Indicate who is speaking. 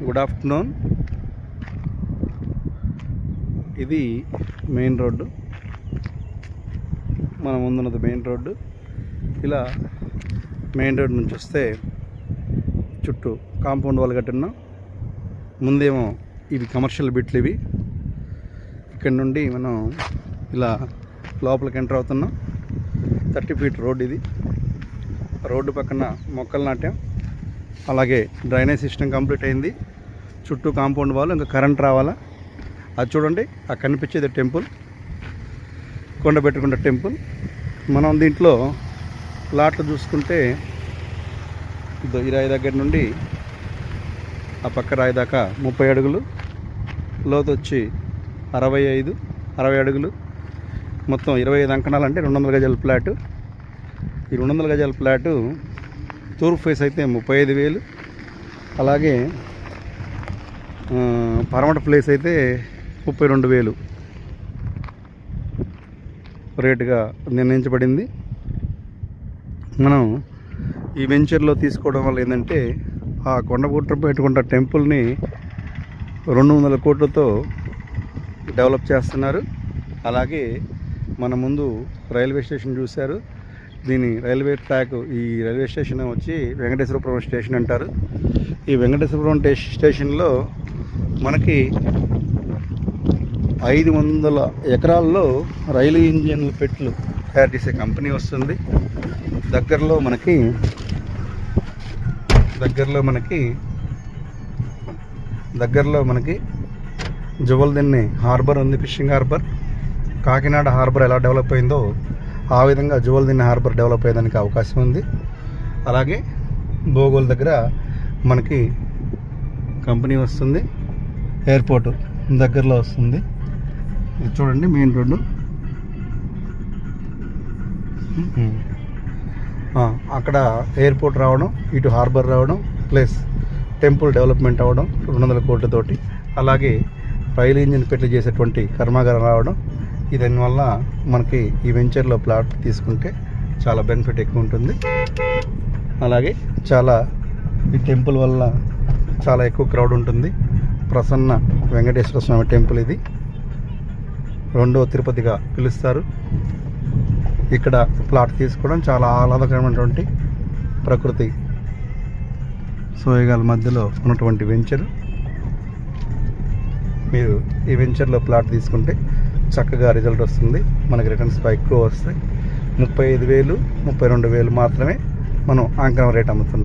Speaker 1: Good afternoon. ఇది main road, మన ముందున్నది మెయిన్ రోడ్డు. ఇలా మెయిన్ రోడ్ నుంచి వస్తే చుట్టూ కాంపౌండ్ వాళ్ళు కట్టున్నాం. ముందేమో ఇవి కమర్షియల్ బిట్లు. ఇవి ఇక్కడ నుండి మనం ఇలా లోపలికి ఎంటర్ అవుతున్నాం. 30 ఫీట్ రోడ్ ఇది. రోడ్డు పక్కన మొక్కలు నాట్యం, అలాగే డ్రైనేజ్ సిస్టమ్ కంప్లీట్ అయింది. చుట్టూ కాంపౌండ్ వాళ్ళు, ఇంకా కరెంట్ రావాలా. అది చూడండి, ఆ కనిపించేది టెంపుల్, కొండబెట్టుకుంట టెంపుల్. మనం దీంట్లో ప్లాట్లు చూసుకుంటే ఈ రాయి దగ్గర నుండి ఆ పక్క రాయి దాకా 30 అడుగులు, లోతు వచ్చి 60 అడుగులు, మొత్తం 25 అంకణాలు, అంటే 200 గజాల ఫ్లాటు. ఈ 200 గజాల ఫ్లాటు తూర్పు ఫేస్ అయితే 35,000, అలాగే పరమట ప్లేస్ అయితే 32,000 రేటుగా నిర్ణయించబడింది. మనం ఈ వెంచర్లో తీసుకోవడం వల్ల ఏంటంటే, ఆ కొండగుట్ట పెట్టుకుంట టెంపుల్ని 200 కోట్లతో డెవలప్ చేస్తున్నారు. అలాగే మన ముందు రైల్వే స్టేషన్ చూశారు. దీని రైల్వే ట్రాక్, ఈ రైల్వే స్టేషన్ వచ్చి వెంకటేశ్వరపురం స్టేషన్ అంటారు. ఈ వెంకటేశ్వరపురం స్టేషన్లో మనకి 500 ఎకరాల్లో రైలు ఇంజన్ల పెట్లు తయారు చేసే కంపెనీ వస్తుంది. దగ్గరలో మనకి జువల్దిన్నె హార్బర్ ఉంది, ఫిషింగ్ హార్బర్. కాకినాడ హార్బర్ ఎలా డెవలప్ అయిందో ఆ విధంగా జువల్దిన్నె హార్బర్ డెవలప్ అయ్యేదానికి అవకాశం ఉంది. అలాగే భోగోల్ దగ్గర మనకి కంపెనీ వస్తుంది, ఎయిర్పోర్ట్ దగ్గరలో వస్తుంది. ఇది చూడండి మెయిన్ రోడ్డు. అక్కడ ఎయిర్పోర్ట్ రావడం, ఇటు హార్బర్ రావడం, ప్లస్ టెంపుల్ డెవలప్మెంట్ అవ్వడం 200 కోట్లతోటి, అలాగే రైలు ఇంజిన్ పెట్లు చేసేటువంటి కర్మాగారం రావడం. దీనివల్ల మనకి ఈ వెంచర్లో ప్లాట్ తీసుకుంటే చాలా బెనిఫిట్ ఎక్కువ ఉంటుంది. అలాగే ఈ టెంపుల్ వల్ల చాలా ఎక్కువ క్రౌడ్ ఉంటుంది. ప్రసన్న వెంకటేశ్వర స్వామి టెంపుల్ ఇది, 2వ తిరుపతిగా పిలుస్తారు. ఇక్కడ ప్లాట్ తీసుకోవడం చాలా ఆహ్లాదకరమైనటువంటి ప్రకృతి సోయగాల మధ్యలో ఉన్నటువంటి వెంచర్. మీరు ఈ వెంచర్లో ప్లాట్ తీసుకుంటే చక్కగా రిజల్ట్ వస్తుంది. మనకి రిటర్న్స్ ఎక్కువ వస్తాయి. 35,000, 32,000 మాత్రమే మనం అంకణం రేట్ అమ్ముతున్నాం.